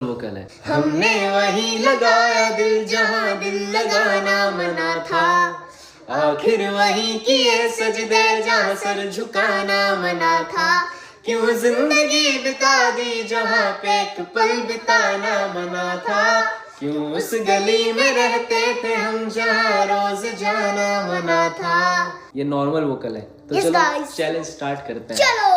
Vocal है। हमने वही लगाया दिल जहां दिल लगाना मना था, आखिर वही किए सजदे जहां सर झुकाना मना था। क्यों जिंदगी बिता दी जहां पे एक पल बिताना मना था, क्यों उस गली में रहते थे हम जहां रोज जाना मना था। ये नॉर्मल वोकल है। तो Yes, चलो guys. चैलेंज स्टार्ट करते हैं। चलो